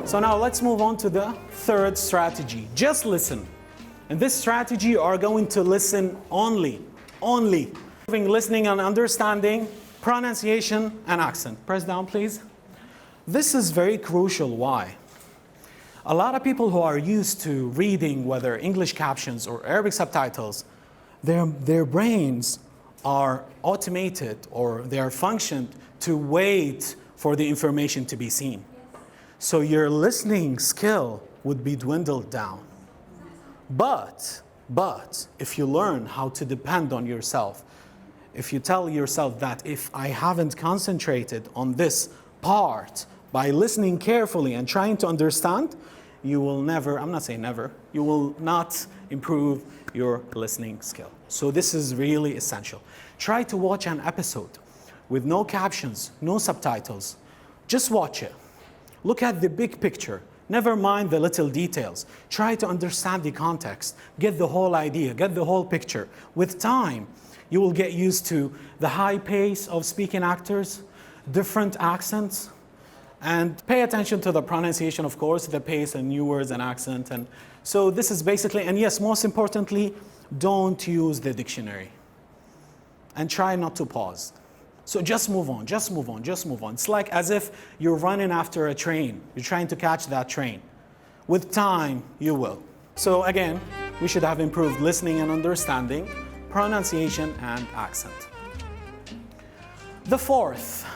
So now let's move on to the third strategy. Just listen. In this strategy, you are going to listen only. Listening and understanding, pronunciation and accent. Press down, please. This is very crucial. Why? A lot of people who are used to reading, whether English captions or Arabic subtitles, their brains are automated or they are functioned to wait for the information to be seen. So your listening skill would be dwindled down. But if you learn how to depend on yourself, if you tell yourself that if I haven't concentrated on this part by listening carefully and trying to understand, you will never, I'm not saying never, you will not improve your listening skill. So this is really essential. Try to watch an episode with no captions, no subtitles. Just watch it. Look at the big picture. Never mind the little details. Try to understand the context. Get the whole idea, get the whole picture. With time, you will get used to the high pace of speaking actors, different accents, and pay attention to the pronunciation, of course, the pace and new words and accent. And so this is basically, and yes, most importantly, don't use the dictionary. And try not to pause. So just move on. It's like as if you're running after a train. You're trying to catch that train. With time, you will. So again, we should have improved listening and understanding, pronunciation and accent. The fourth